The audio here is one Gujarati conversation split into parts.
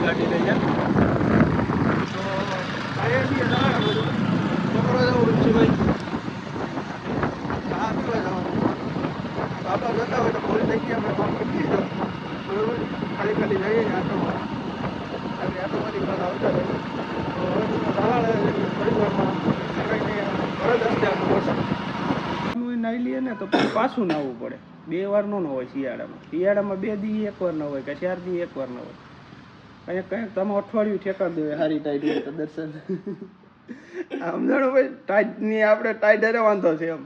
ગાડી લઈ જાય તો અહીંયા જવું ભાઈ બાપા જતા હોય તો ફૂલ જગ્યા આપણે કામ કરી દીધો બરોબર ખાલી ખાલી જઈએ આટો આટોમાંથી પાછા આવતા રહે તો હવે પરિવારમાં ફરજ હશે આપણું નાહી લઈએ ને તો પાછું નાહવું પડે 2 વાર ન હોય શિયાળામાં 2 દી 1 વાર ન હોય કે 4 દી 1 વાર ન હોય કંઈક તમે અઠવાડિયું ઠેકાણ દેવે સારી ટાઈટ હોય તો દર્શન સમજાણું ભાઈ ટાઈટની આપણે ટાઈટ અરે વાંધો છે એમ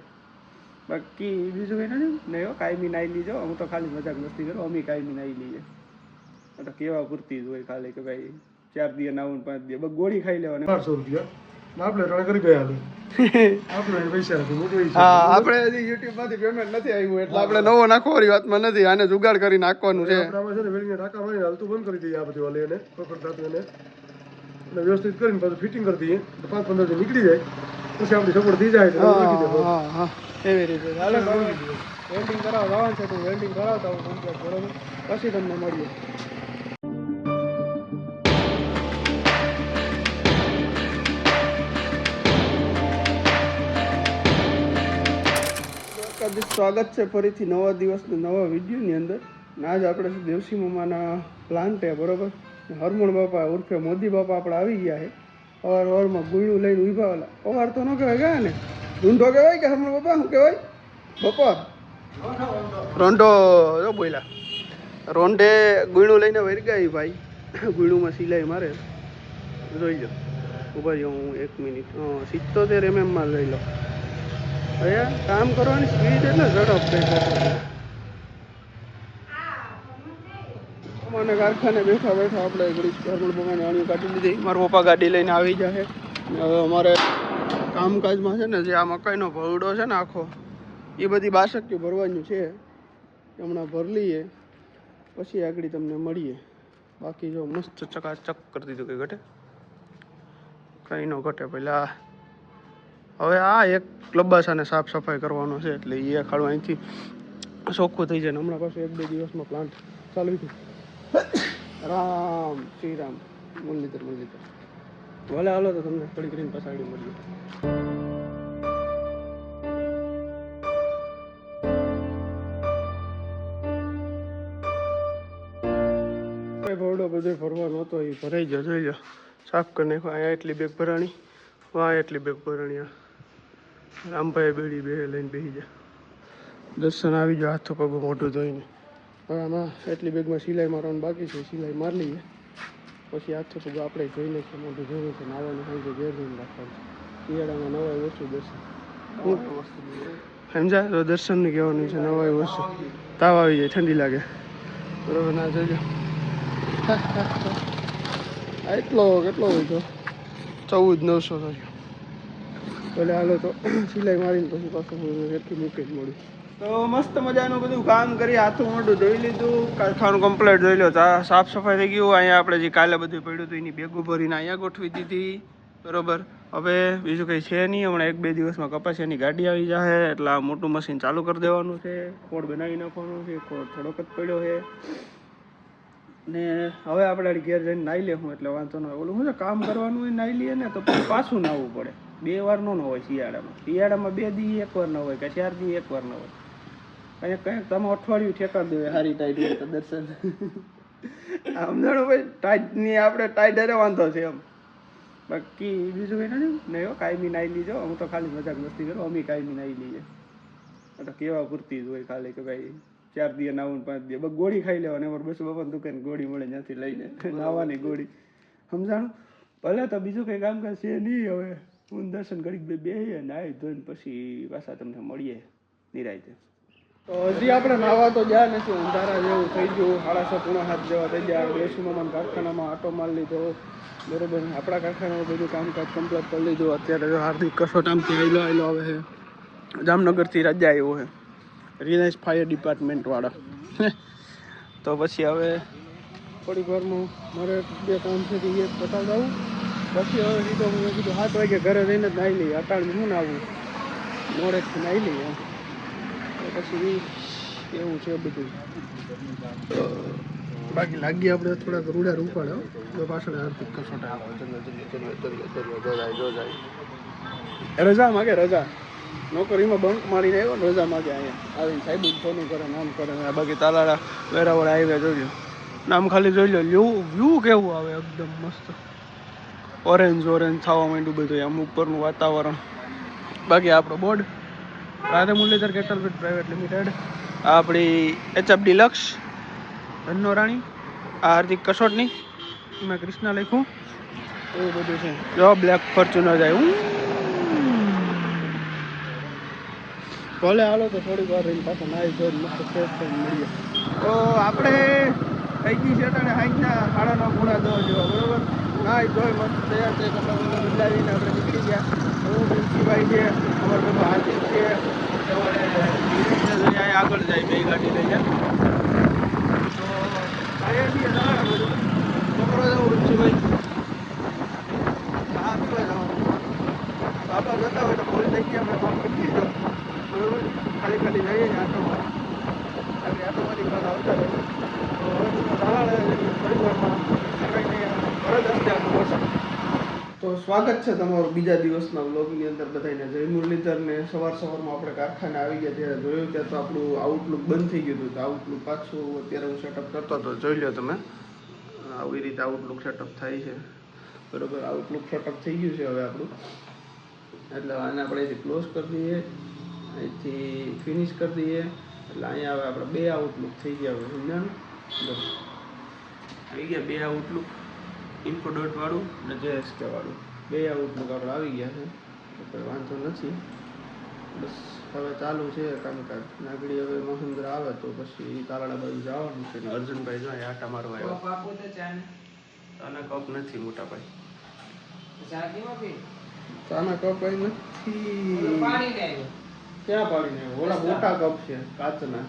બાકી બીજું કંઈ નથી નહીં કાયમી નાહી લીજો હું તો ખાલી મજાક મસ્તી કરું અમે કાયમી નાહી લઈએ તો કેવા પૂરતી જ હોય ખાલી કે ભાઈ 4 દી નાવું 5 દી બસ ગોળી ખાઈ લેવાની 1200 રૂપિયા આપણે રણ કરી ગયા આપણે પૈસા હા આપણે હજી યુટ્યુબ માંથી પેમેન્ટ નથી આવ્યું એટલે આપણે નવો નાખવાની વાતમાં નથી આને જુગાડ કરી નાખવાનું છે આપણે છે ને વેલીને ટાંકા મારીને હાલતું બંધ કરી દઈએ આ બધી વાલે એને પકડ થતું એને અને વ્યવસ્થિત કરીને પાછું ફિટિંગ કરી દઈએ તો 5-15 દી નીકળી જાય પછી આપણી સપોર્ટ થઈ જાય તો હા હા એવી રીતે હાલો વેલ્ડિંગ કરાવવા જવાનું છે તો વેલ્ડિંગ કરાવતા હું કમ્પ્લીટ બરોબર પછી તમને મળીએ સ્વાગત છે ફરીથી નવા દિવસના નવા વિડીયોની અંદર આજ આપણે દેવસી મામાના પ્લાન્ટ છે બરોબર હરમણ બાપા ઉર્ફે મોદી બાપા આપણે આવી ગયા છે અવારમાં ગુણ્યું લઈને ઉભા અવાર તો ન કહેવાય ગયા ને ઢૂંઢો કહેવાય કે હરમણ બાપા શું કહેવાય બપોર રોંઢો જો બોલ્યા રોંઢે ગુણ્યું લઈને વરગાઈ ભાઈ ગુણ્યુંમાં સિલાઈ મારે જોઈ લો ઉભા જો હું 1 મિનિટ 77 mm માં લઈ લો હવે કામ કરવાની સ્પીડ એટલે ઝડપ મને કારખાને બેઠા બેઠા આપણે હરમણ બાપાની આણીઓ કાઢી લીધી મારા પપ્પા ગાડી લઈને આવી જાય હવે અમારે કામકાજમાં છે ને જે આ મકાઈનો ભરડો છે ને આખો એ બધી બાસકીઓ ભરવાનું છે હમણાં ભરી લઈએ પછી આગળ તમને મળીએ બાકી જો મસ્ત ચકાચક કરી દીધું કંઈ ઘટે કંઈ ન ઘટે પહેલાં હવે આ એક લબાસાને સાફ સફાઈ કરવાનો છે એટલે એ ખાડું અહીંથી ચોખ્ખું થઈ જાય ને હમણાં પાછું 1-2 દિવસમાં પ્લાન્ટ ચાલુ થયું રામ શ્રી રામ મુરલીધર ભલે હાલો તો તમને થોડી કરીને પછાડી મળીએ ભરડો બધો ભરવાનો હતો એ ભરાઈ ગયો જોઈ લો સાફ કરી નાખો અહીંયા એટલી બેગ ભરાણી વાહ એટલી બેગ ભરાણી રામભાઈ બેડી બે લઈને બેસી જાય દર્શન આવી જાય હાથો પગ મોઢું ધોઈને હવે આમાં એટલી બેગમાં સિલાઈ મારવાનું બાકી છે સિલાઈ મારી લઈએ પછી હાથો પગ આપણે ધોઈ નાખીએ મોઢું ધોઈને છે નાવાનું હોય તો ઘેર ધોઈને રાખવાનું શિયાળામાં નવાઈ વસ્તુ દર્શન સમજા તો દર્શનને કહેવાનું છે નવાઈ વસ્તુ તાવ આવી જાય ઠંડી લાગે બરોબર ના જોઈજો એટલો કેટલો હોય તો 14,900 થયો ભલે હાલો તો સિલાઈ મારીને પછી પાછું એટલું મૂકી જ મળ્યું તો મસ્ત મજાનું બધું કામ કરી હાથું મોઢું ધોઈ લીધું કારખાનું કમ્પ્લીટ જોઈ લો સાફ સફાઈ થઈ ગયું અહીંયા આપણે જે કાલે બધું પડ્યું હતું એની બેગો ભરીને અહીંયા ગોઠવી દીધી બરોબર હવે બીજું કંઈ છે નહીં હમણાં 1-2 દિવસમાં કપાસિયાની ગાડી આવી જશે એટલે આ મોટું મશીન ચાલુ કરી દેવાનું છે ખોડ બનાવી નાખવાનું છે ખોડ થોડોક જ પડ્યો છે ને હવે આપણે ઘેર જઈને નાહી લેવું એટલે વાંધો ન હોય ઓલું શું છે કામ કરવાનું હોય નાહી લઈએ ને તો પાછું નાહવું પડે 2 વાર ન હોય શિયાળામાં 2 દી 1 વાર ન હોય કે 4 દી 1 વાર ન હોય કંઈક તમે અઠવાડિયું ઠેકાણ દેવે સારી ટાઈટ હોય તો દર્શન સમજાણું ભાઈ ટાઈટની આપણે ટાઈટ અરે વાંધો છે એમ બાકી બીજું કંઈ નથી નહીં કાયમી નાહી લીજો હું તો ખાલી મજાક મસ્તી કરું અમે કાયમી નાહી લઈએ તો કેવા પૂરતી જ હોય ખાલી કે ભાઈ 4 દી નાવું 5 દી બસ ગોળી ખાઈ લેવાની અમારે બસ બાપાની દુકાન ગોળી મળે ત્યાંથી લઈને નાવાની ગોળી સમજાણું ભલે તો બીજું કંઈ કામકાજ છે નહીં હવે હું દર્શન ઘડીક બે નાહી ધોઈને પછી પાછા તમને મળીએ નિરાયતે તો હજી આપણે નાહવા તો ગયા નથી અંધારા જેવું થઈ ગયું 6:30-7 જેવા થઈ ગયા દેવસી મામાના કારખાનામાં આટો મારી લીધો બરોબર આપણા કારખાનામાં બધું કામકાજ કમ્પ્લીટ કરી લીધું અત્યારે જો હાર્દિક કસોટામથી આવેલો આવે છે જામનગરથી રજા આવ્યો છે રિલાયન્સ ફાયર ડિપાર્ટમેન્ટવાળા તો પછી હવે થોડીક વારમાં મારે 2 કામ છે એ બતાવતા આવું પછી હવે સીધો મેં કીધું 7 વાગે ઘરે રહીને જ નાહી લઈએ અટાણ શું નાવું મોડેથી નાહી લઈએ પછી એવું છે બધું બાકી લાગી આપણે થોડાક રૂડા રૂપાડો તો પાછળ હાર્દિક કસોટ રજા માગે રજા નોકરીમાં બંક મારીને આવ્યો ને રજા માગે અહીંયા આવીને સાહેબ ફોન કરે નામ કરે બાકી તાલાળા વેરાવળ હાઈવે જોઈ નામ ખાલી જોઈ લો વ્યૂ કેવું આવે એકદમ મસ્ત ઓરેન્જ થવા માંડ્યું બધું આમ ઉપરનું વાતાવરણ બાકી આપણો board Radhe Muralidhar cattle feed private limited આપણી HF ડિલક્સ ધનનો રાણી આ હાર્દિક કસોટની એમાં કૃષ્ણા લખ્યું એવું બધું છે જો બ્લેક ફોર્ચ્યુનર જાય ભલે હાલો તો થોડીક વાર રહીને પાછા નાઈ ધોઈને મસ્ત ફ્રેશ થઈને મળીએ તો આપણે થઈ ગઈ છે અને હાઈના 9:30 જેવા બરોબર નાઈ ધોઈ મસ્ત તૈયાર થઈ કપડાં બધા બદલાવીને આપણે નીકળી ગયા હું પ્રિન્સીભાઈ છે અમારો બધો હાર્દિક છે આગળ જાય બે ગાડી લઈ જાય તો અહીંયા છીએ છોકરો જવું પ્રિન્સીભાઈ હા પીવા જવાનું બાપા જતા હોય તો ફોન થઈ ગયા આપણે ફોન કરી દીધો બરોબર ખાલી જઈએ ને આટોમાંથી ઘર આવતા રહે તો સ્વાગત છે તમારું બીજા દિવસના વ્લોગની અંદર બધાને જય મુરલીધર ને સવારમાં આપણે કારખાને આવી ગયા ત્યારે જોયું ત્યાં તો આપણું આઉટલુક બંધ થઈ ગયું હતું તો આઉટલુક પાછું અત્યારે હું સેટઅપ કરતો હતો જોઈ લો તમે આવી રીતે આઉટલુક સેટઅપ થાય છે બરોબર આઉટલુક સેટઅપ થઈ ગયું છે હવે આપણું એટલે આને આપણે અહીંથી ક્લોઝ કરી દઈએ અહીંથી ફિનિશ કરી દઈએ એટલે અહીંયા હવે આપણે બે આઉટલુક થઈ ગયા હવે સમજાણું આવી ગયા બે આઉટલુક ઇન્ફો ડોટ વાળું અને JSK વાળું બે આઉટલુક આપણે આવી ગયા છે કોઈ વાંધો નથી બસ હવે ચાલુ છે કામકાજ નાગડી હવે મહેન્દ્ર આવે તો પછી તાલાળા બાજુ જવાનું છે ને અર્જુનભાઈ જો આટા મારવા આવ્યા ચાના કપ નથી મોટા ભાઈ ચાના કપ કઈ નથી ક્યાં પાડીને ઓલા મોટા કપ છે કાચના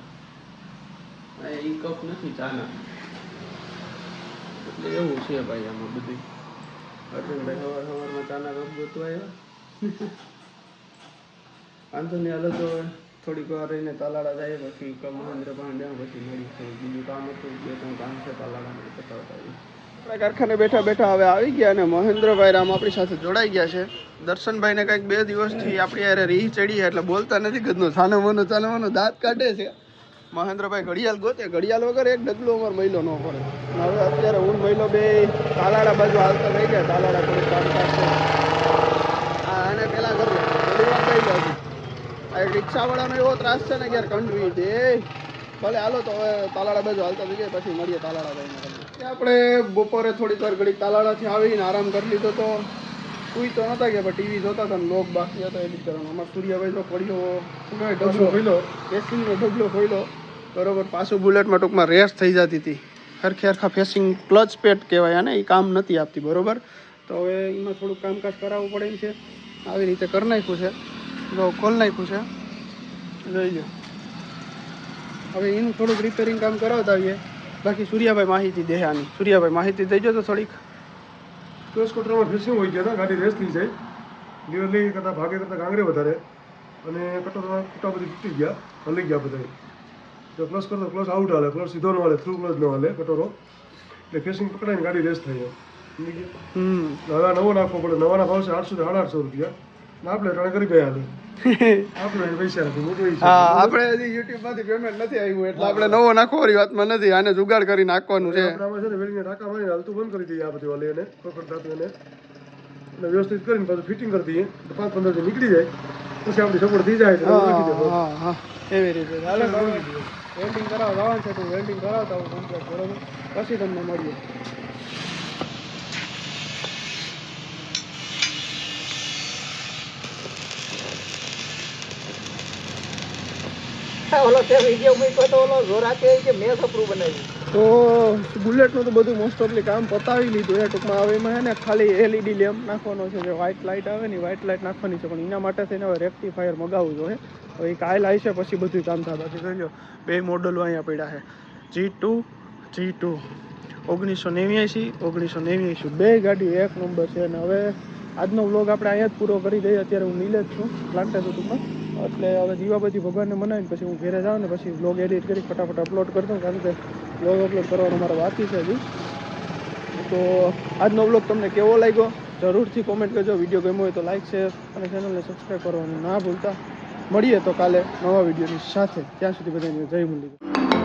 એ કપ નથી ચાના એટલે એવું છે ભાઈ આમાં બધું અર્જુનભાઈ સવારમાં ચાના કપ ગોતવા આવ્યા વાંધો નહીં હાલો તો થોડીક વાર રહીને તાલાળા જાય પછી મહેન્દ્ર પાંડે પછી મળી બીજું કામ હતું 2-3 કામ છે તાલાળામાં પતાવતા આપણે કારખાને બેઠા હવે આવી ગયા અને મહેન્દ્રભાઈ રામ આપણી સાથે જોડાઈ ગયા છે દર્શનભાઈને કંઈક 2 દિવસથી આપણી યારે રીહ ચડી એટલે બોલતા નથી કદનો ચાનો દાંત કાઢે છે મહેન્દ્રભાઈ ઘડિયાળ ગોતે ઘડિયાળ વગર એક ડગલો અમાર મહિલો ન પડે હવે અત્યારે હું મહિલો બે તાલાળા બાજુ હાલતા થઈ ગયા તાલાળા થોડું કામકાજ છે આને પેલા કરવું થોડી વાર થઈ ગયો આ રિક્ષાવાળાનો એવો ત્રાસ છે ને કે યાર કંડવી દે ભલે હાલો તો હવે તાલાળા બાજુ હાલતા થઈ ગયા પછી મળીએ તાલાળા ભાઈને આપણે બપોરે થોડીક વાર ઘડીક તાલાળાથી આવીને આરામ કરી લીધો તો કોઈ તો નહોતા ગયા પણ ટીવી જોતા હતા ને લોક બાકી હતા એડિટ કરવાનો અમારે સૂર્યાભાઈ તો પડ્યો ઢગલો ખોલ્યો ફેસિંગનો ઢગલો ખોલ્યો બરોબર પાછું બુલેટમાં ટૂંકમાં રેસ થઈ જતી હતી હરખા ફેસિંગ ક્લચ પેડ કહેવાય ને એ કામ નથી આપતી બરોબર તો હવે એમાં થોડુંક કામકાજ કરાવવું પડે એમ છે આવી રીતે કરી નાખ્યું છે જો ખોલ નાખ્યું છે જોઈ લો હવે એનું થોડુંક રિપેરિંગ કામ કરાવતા આવીએ બાકી સૂર્યાભાઈ માહિતી દે આની સૂર્યાભાઈ માહિતી દેજો તો થોડીક ક્લોઝ કટરમાં ફિશિંગ હોય ગયા હતા ગાડી રેસ થઈ જાય લીવર લઈ કરતાં ભાગે કરતાં ગાંગરે વધારે અને કટરમાં ખૂટા બધી તૂટી ગયા હલી ગયા બધા તો ક્લોઝ કરતો ક્લોઝ આઉટ હાલે ક્લોઝ સીધો ન હાલે થ્રુ ક્લોઝ ન હાલે કટોરો એટલે ફેસિંગ પકડાઈને ગાડી રેસ થઈ જાય હવે નવો નાખવો પડે નવાના ભાવ છે 800 થી 850 રૂપિયા ને આપણે ત્રણે કરી ગયા હાલે આપણે પૈસા નથી મોટું હા આપણે હજી યુટ્યુબ માંથી પેમેન્ટ નથી આવ્યું એટલે આપણે નવો નાખવાની વાતમાં નથી આને જુગાડ કરી નાખવાનું છે આપણે છે ને વેલ્ડિંગના ટાંકા મારીને હાલતું બંધ કરી દઈએ આ બધી વાલે એને પકડ થતું એને અને વ્યવસ્થિત કરીને પાછું ફિટિંગ કરી દઈએ તો 5-15 દી નીકળી જાય પછી આપણી સપોર્ટ થઈ જાય હા એવી રીતે હાલે વેલ્ડિંગ કરાવવા જવાનું છે તો વેલ્ડિંગ કરાવતા હું કમ્પ્લીટ બરોબર પછી તમને મળીએ ઓલો તે વિડિયો મૂક્યો તો ઓલો જોરાતે કે મેં સપરું બનાવ્યું તો બુલેટનું તો બધું મોસ્ટ ઓફલી કામ પતાવી લીધું એ ટૂંકમાં હવે એમાં છે ને ખાલી LED લેમ્પ નાખવાનો છે જે વ્હાઇટ લાઇટ આવે ને વ્હાઇટ લાઇટ નાખવાની છે પણ એના માટે થઈને હવે રેક્ટિફાયર મગાવવું જોઈએ હવે એ કાલ આવી છે પછી બધું કામ થાય બાકી જોઈ લો બે મોડલો અહીંયા પડ્યા છે G2 1989 બે ગાડી એક નંબર છે અને હવે આજનો વ્લોગ આપણે અહીંયા જ પૂરો કરી દઈએ અત્યારે હું નીલે જ છું પ્લાન્ટેજ યુટ્યુબમાં એટલે હવે દીવાબત્તી ભગવાનને મનાવીને પછી હું ઘરે જાઉં ને પછી વ્લોગ એડિટ કરી ફટાફટ અપલોડ કરી દઉં કારણ કે બ્લોગ અપલોડ કરવાનો મારો બાકી છે હજી. તો આજનો બ્લોગ તમને કેવો લાગ્યો જરૂરથી કોમેન્ટ કરજો. વિડીયો ગમ્યો હોય તો લાઈક શેર અને ચેનલને સબસ્ક્રાઈબ કરવાનું ના ભૂલતા. મળીએ તો કાલે નવા વિડીયોની સાથે. ત્યાં સુધી બધાને જય મુરલીધર.